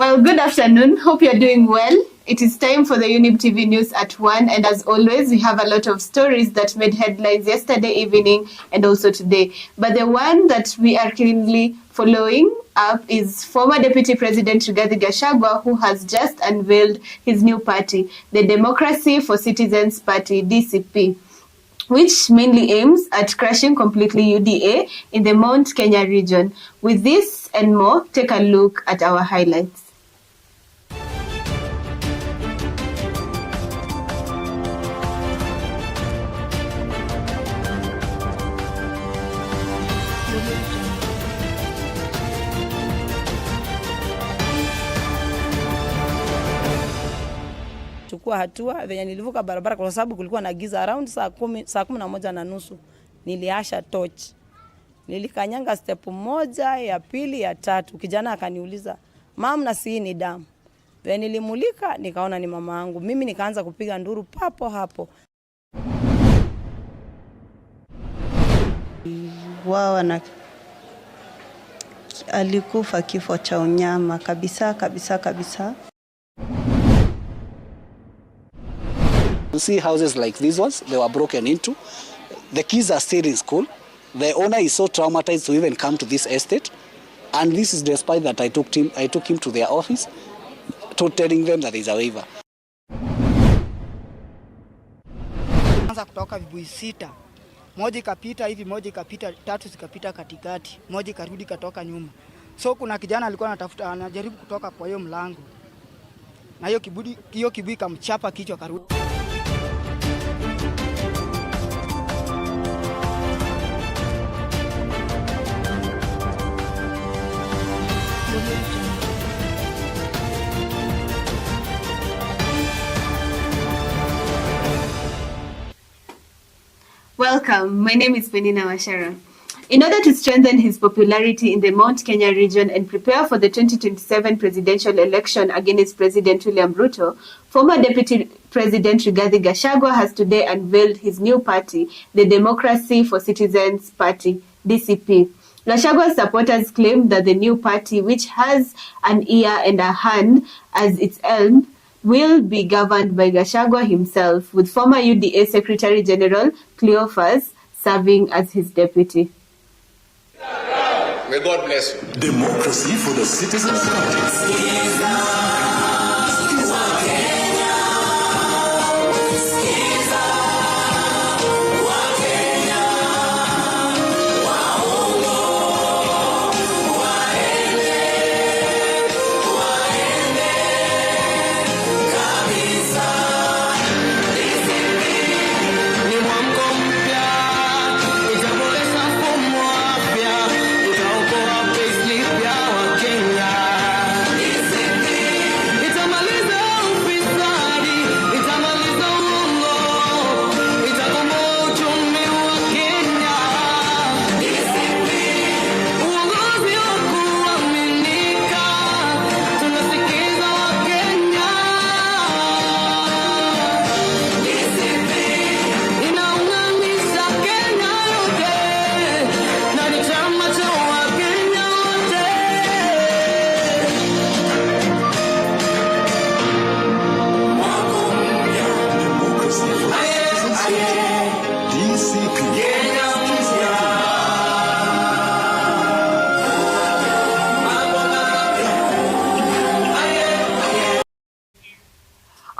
Well, good afternoon. Hope you're doing well. It is time for the Younib TV News at 1, and as always, we have a lot of stories that made headlines yesterday evening and also today. But the one that we are currently following up is former Deputy President Rigathi Gachagua, who has just unveiled his new party, the Democracy for Citizens Party, DCP, which mainly aims at crushing completely UDA in the Mount Kenya region. With this and more, take a look at our highlights. Chukua hatua venye nilivuka barabara kwa sababu kulikuwa na giza around saa 11:30 niliasha torch. Nilikanyanga step moja, ya pili, ya tatu. Kijana akaniuliza, "Mama, na si ni damu?" Venye nilimulika nikaona ni mama yangu. Mimi nikaanza kupiga nduru papo hapo. Wao alikufa kifo cha unyama kabisa. You see houses like these ones, they were broken into. The kids are still in school. The owner is so traumatized to even come to this estate. And this is despite that I took him to their office to telling them that there is a waiver. Anza kutoka vibui 6. Moja ikapita hivi, moja ikapita, 3 zikapita katikati, moja ikarudi katoka nyuma. So kuna kijana alikuwa anajaribu kutoka kwa hiyo mlango. Na hiyo kibui kamchapa kichwa karudi. Welcome, my name is Peninah, Wachera. In order to strengthen his popularity in the Mount Kenya region and prepare for the 2027 presidential election against President William Ruto, former Deputy President Rigathi Gachagua has today unveiled his new party, the Democracy for Citizens Party, DCP. Gachagua's supporters claim that the new party, which has an ear and a hand as its helm, will be governed by Gachagua himself, with former UDA Secretary General Cleophas serving as his deputy. May God bless you. Democracy for the Citizens Party.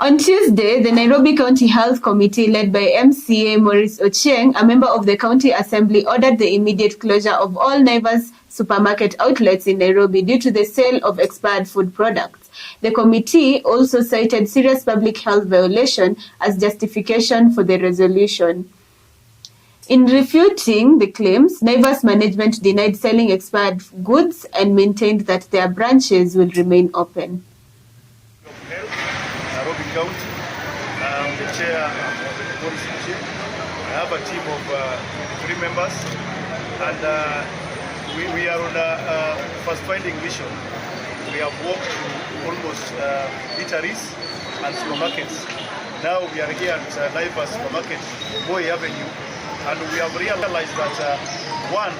On Tuesday, the Nairobi County Health Committee, led by MCA Maurice Ochieng, a member of the County Assembly, ordered the immediate closure of all Naivas supermarket outlets in Nairobi due to the sale of expired food products. The committee also cited serious public health violation as justification for the resolution. In refuting the claims, Naivas management denied selling expired goods and maintained that their branches will remain open. Nairobi County. I'm the chair of the policy chief. I have a team of 3 members, and we are on a first-finding mission. We have walked to almost eateries and supermarkets. Now we are here at Naivas Supermarket, Boy Avenue, and we have realized that one,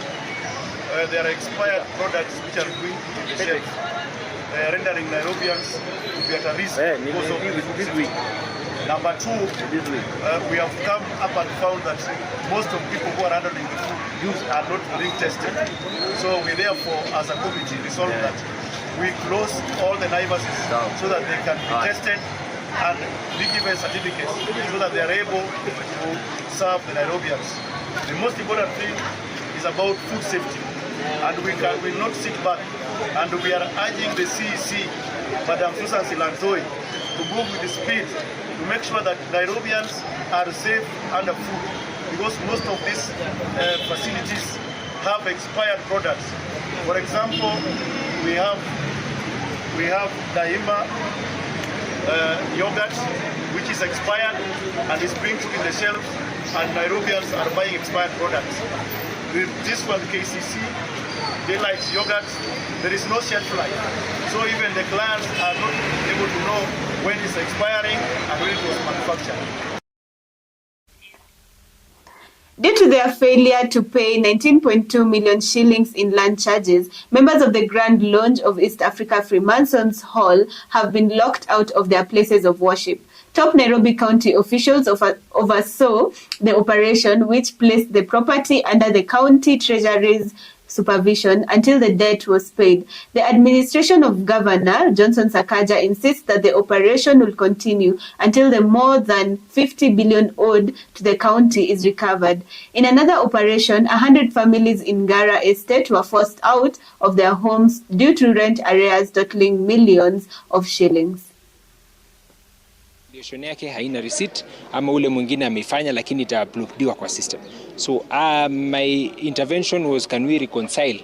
there are expired products which are going to the shelf. rendering Nairobians to be at a risk because of this week. Number two, we have come up and found that most of people who are handling the food are not being tested. So we therefore, as a committee, resolved that we close all the Naivas so that they can be tested and be given certificates so that they are able to serve the Nairobians. The most important thing is about food safety, and we will not sit back, and we are urging the CEC, Madam Susan Silantoi, to move with the speed to make sure that Nairobians are safe under food, because most of these facilities have expired products. For example, we have Daima yogurt, which is expired and is being put in the shelf, and Nairobians are buying expired products. With this one, KCC, Daylight yogurt, there is no shelf life. So even the clients are not able to know when it's expiring and when it was manufactured. Due to their failure to pay 19.2 million shillings in land charges, members of the Grand Lodge of East Africa Freemasons Hall have been locked out of their places of worship. Top Nairobi County officials oversaw the operation, which placed the property under the county treasury's supervision until the debt was paid. The administration of Governor Johnson Sakaja insists that the operation will continue until the more than 50 billion owed to the county is recovered. In another operation, 100 families in Gara Estate were forced out of their homes due to rent arrears totaling millions of shillings. Yake haina receipt ama ule mwingine amefanya lakini ita-uploadiwa kwa system. So my intervention was, can we reconcile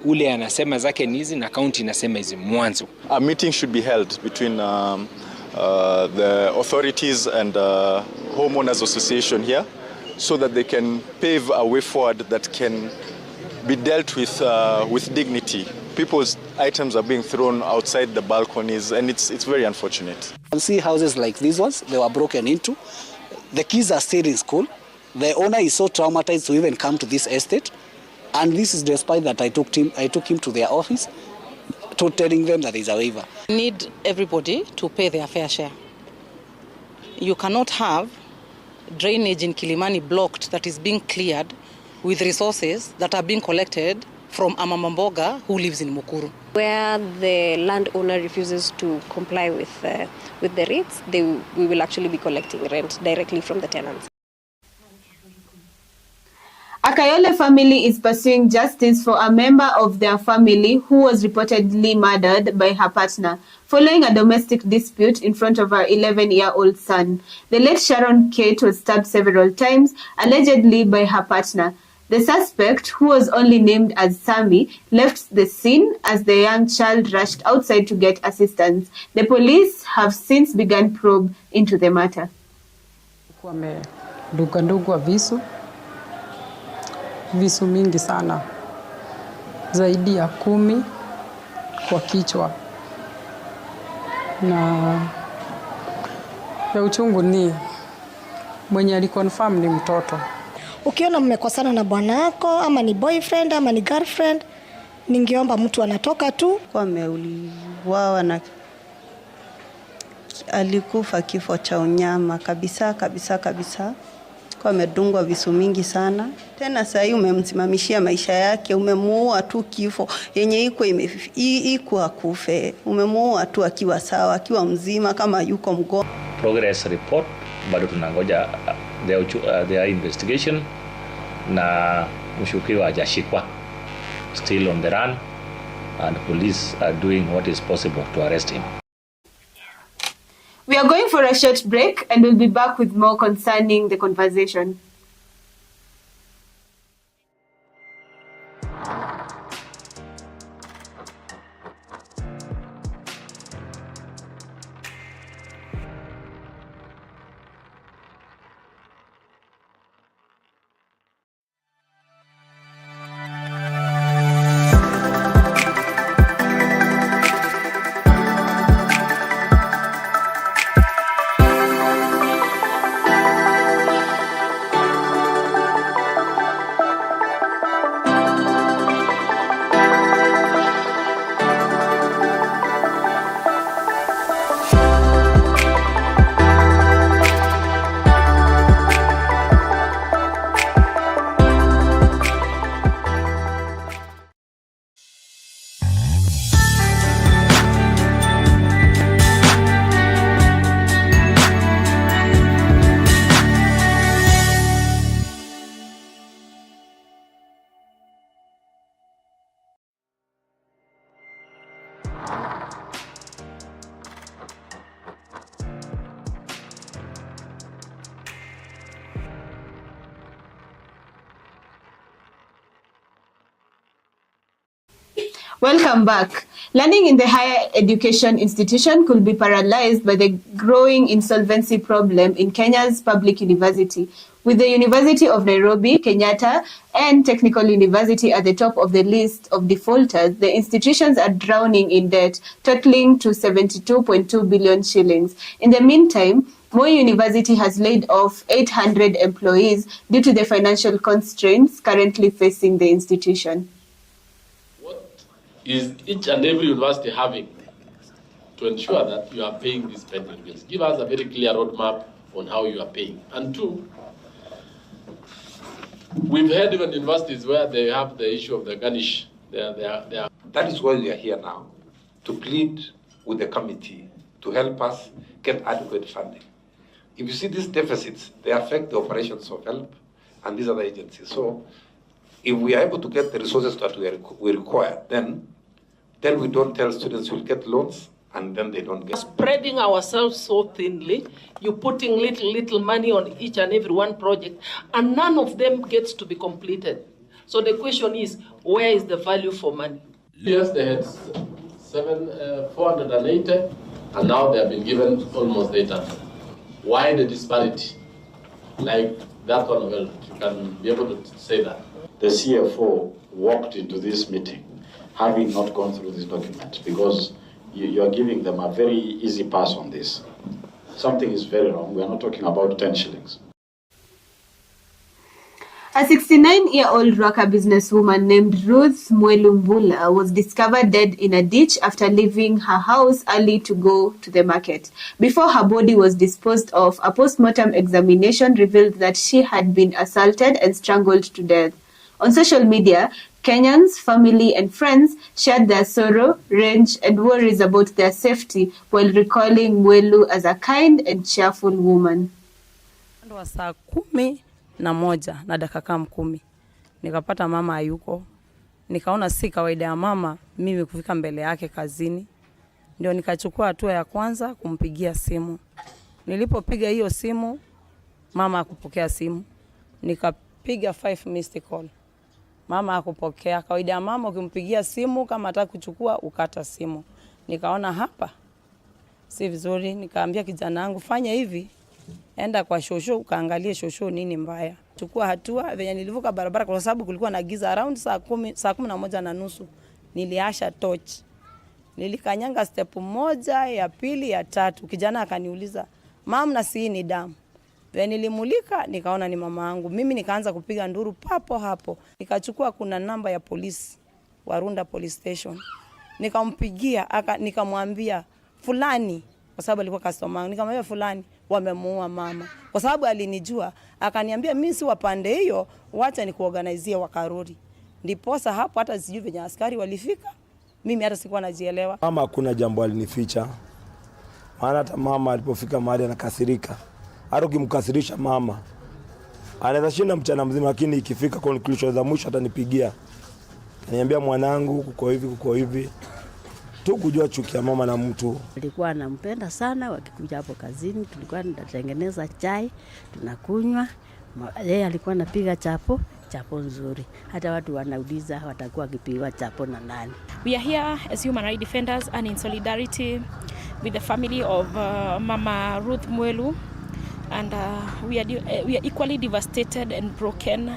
ule anasema zake ni hizi na county inasema hizi mwanzo. A meeting should be held between the authorities and homeowners association here so that they can pave a way forward that can be dealt with dignity. People's items are being thrown outside the balconies, and it's very unfortunate. You can see houses like these ones, they were broken into. The kids are still in school. The owner is so traumatized to even come to this estate. And this is despite that I took him to their office to telling them that there is a waiver. We need everybody to pay their fair share. You cannot have drainage in Kilimani blocked that is being cleared with resources that are being collected from a Mamamboga who lives in Mukuru. Where the landowner refuses to comply with the rates, we will actually be collecting rent directly from the tenants. A Kayole family is pursuing justice for a member of their family who was reportedly murdered by her partner following a domestic dispute in front of her 11-year-old son. The late Sharon Kate was stabbed several times, allegedly by her partner. The suspect, who was only named as Sammy, left the scene as the young child rushed outside to get assistance. The police have since begun probe into the matter. Wamedungwa visu mingi sana, zaidi ya 10 kwa kichwa, na ya uchungu ni mwenye aliconfirm ni mtoto. Ukiona mmekosana na bwana wako ama ni boyfriend ama ni girlfriend, ningeomba mtu anatoka tu. Kwa ameuliwa na alikufa kifo cha unyama kabisa. Kwa amedungwa visu mingi sana. Tena sasa hivi umemsimamishia maisha yake, umemuua tu kifo yenye iko akufe. Umemuua tu akiwa sawa, akiwa mzima kama yuko mgonjwa. Progress report bado tunangoja their investigation, na mshukiwa hajashikwa, still on the run, and police are doing what is possible to arrest him. We are going for a short break and we'll be back with more concerning the conversation. Welcome back. Learning in the higher education institution could be paralyzed by the growing insolvency problem in Kenya's public university. With the University of Nairobi, Kenyatta, and Technical University at the top of the list of defaulters, the institutions are drowning in debt, totaling to 72.2 billion shillings. In the meantime, Moi University has laid off 800 employees due to the financial constraints currently facing the institution. Is each and every university having to ensure that you are paying these pending bills? Give us a very clear roadmap on how you are paying. And two, we've had even universities where they have the issue of the garnish. That is why we are here now, to plead with the committee to help us get adequate funding. If you see these deficits, they affect the operations of HELP and these other agencies. So if we are able to get the resources that we require, then we don't tell students we'll get loans and then they don't get. Spreading ourselves so thinly, you're putting little money on each and every one project, and none of them gets to be completed. So the question is, where is the value for money? Yes, they had 480, and now they have been given almost 800. Why the disparity? Like that one, well, you can be able to say that. The CFO walked into this meeting having not gone through this document, because you are giving them a very easy pass on this. Something is very wrong. We are not talking about 10 shillings. A 69-year-old Rwaka businesswoman named Ruth Mwelu was discovered dead in a ditch after leaving her house early to go to the market. Before her body was disposed of, a post-mortem examination revealed that she had been assaulted and strangled to death. On social media, Kenyans, family and friends shared their sorrow, rage and worries about their safety while recalling Mwelu as a kind and cheerful woman. Saa 11 na dakika 10 nikapata mama hayuko. Nikaona si kawaida ya mama mimi kufika mbele yake kazini. Ndio nikachukua hatua ya kwanza kumpigia simu. Nilipopiga hiyo simu, mama hakupokea simu. Nikapiga 5 missed call. Mama hakupokea. Kawaida ya mama ukimpigia simu kama hataka kuchukua ukata simu. Nikaona hapa si vizuri, nikaambia kijana wangu fanya hivi. Enda kwa shosho ukaangalie shosho nini mbaya. Chukua hatua venye nilivuka barabara kwa sababu kulikuwa na giza around saa 11:30. Niliasha torch. Nilikanyanga step 1, ya 2, ya 3. Kijana akaniuliza, "Mama na si ni damu?" Venye nilimulika nikaona ni mama yangu. Mimi nikaanza kupiga nduru papo hapo. Nikachukua kuna namba ya polisi, Warunda Police Station. Nikampigia, nikamwambia fulani, kwa sababu alikuwa customer. Nikamwambia fulani wamemuua mama. Kwa sababu alinijua, akaniambia mimi si wapande hiyo, wacha nikuorganizie wakarudi. Ndiposa hapo hata sijui venye askari walifika. Mimi hata sikuwa najielewa. Mama kuna jambo alinificha. Maana hata mama alipofika mahali anakasirika. Hata ukimkasirisha mama anaweza shinda mchana mzima, lakini ikifika conclusion za mwisho atanipigia. Ananiambia mwanangu kuko hivi. Tu kujua chuki ya mama na mtu. Alikuwa anampenda sana, wakikuja hapo kazini tulikuwa tunatengeneza chai, tunakunywa. Yeye alikuwa anapiga chapo nzuri. Hata watu wanauliza watakuwa wakipiga chapo na nani. We are here as human rights defenders and in solidarity with the family of Mama Ruth Mwelu, and we are equally devastated and broken.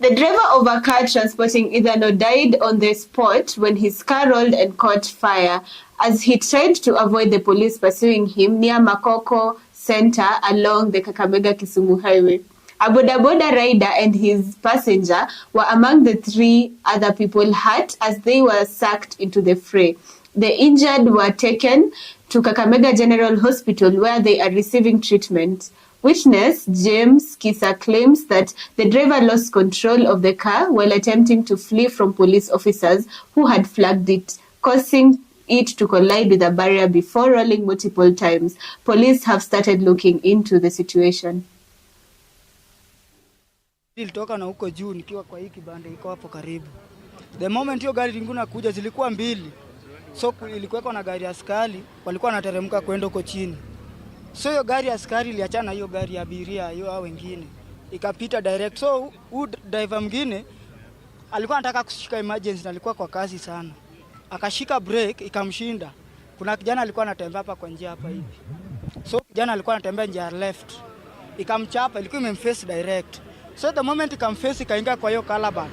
The driver of a car transporting Ethano died on the spot when his car rolled and caught fire as he tried to avoid the police pursuing him near Makoko Center along the Kakamega-Kisumu highway. A boda rider and his passenger were among the 3 other people hurt as they were sucked into the fray. The injured were taken to Kakamega General Hospital where they are receiving treatment. Witness James Kisa claims that the driver lost control of the car while attempting to flee from police officers who had flagged it, causing it to collide with a barrier before rolling multiple times. Police have started looking into the situation. Nilitoka na huko juu nikiwa kwa hii kibanda iko hapo karibu. The moment hiyo gari lingine kuja zilikuwa 2. So ilikuwa na gari ya askari walikuwa wanateremka kwenda huko chini. So hiyo gari ya askari iliachana hiyo gari ya abiria hiyo hao wengine. Ikapita direct. So driver mwingine alikuwa anataka kushika emergency na alikuwa kwa kasi sana. Akashika break ikamshinda. Kuna kijana alikuwa anatembea hapa kwa njia hapa hivi. So kijana alikuwa anatembea njia left. Ikamchapa, ilikuwa imemface direct. So the moment ikamface ikaingia kwa hiyo calabat.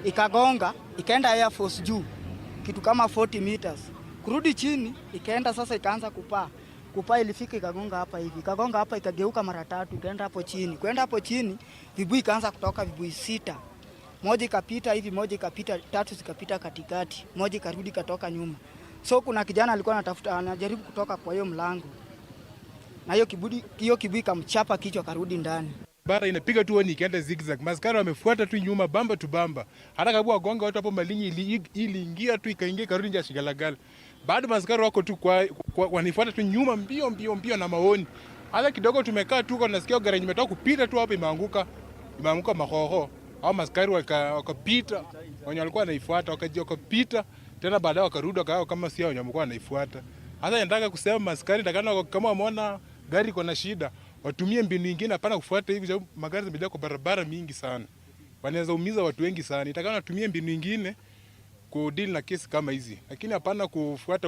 Ikagonga, ikaenda Air Force juu. Kitu kama 40 meters. Kurudi chini, ikaenda sasa ikaanza kupaa. Kupaa ilifika ikagonga hapa hivi. Ikagonga hapa ikageuka mara 3, ikaenda hapo chini. Kwenda hapo chini, vibui ikaanza kutoka vibui 6. Moja ikapita hivi, moja ikapita, 3 zikapita katikati. Moja ikarudi katoka nyuma. So kuna kijana alikuwa anajaribu kutoka kwa hiyo mlango. Na hiyo kibui kamchapa kichwa karudi ndani. Bara inapiga tu ni ikaenda zigzag. Maskari wamefuata tu nyuma bamba tu bamba. Hata kabla wagonga watu hapo Malinyi iliingia tu ikaingia karudi nje Shigalagala. Bado maskari wako tu wanifuata tu nyuma mbio na maoni. Hata kidogo tumekaa tu nasikia gari imetoka kupita tu hapo imeanguka mahoho. Hao maskari wakapita. Wenye walikuwa wanaifuata wakapita tena baadaye wakarudi kama si hao wenye walikuwa wanaifuata. Hata nataka kusema maskari takana kama wameona gari iko na shida watumie mbinu nyingine, hapana kufuata hivi sababu magari zimejaa kwa barabara mingi sana. Wanaweza umiza watu wengi sana. Itakana watumie mbinu nyingine ku deal na kesi kama hizi. Lakini hapana kufuata.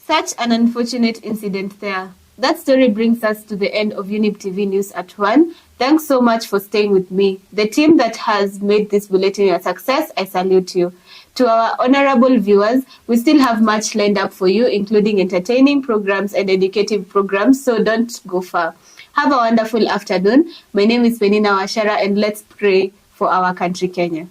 Such an unfortunate incident there. That story brings us to the end of Younib TV News at 1. Thanks so much for staying with me. The team that has made this bulletin a success, I salute you. To our honorable viewers, we still have much lined up for you, including entertaining programs and educative programs, so don't go far. Have a wonderful afternoon. My name is Peninah Wachera, and let's pray for our country, Kenya.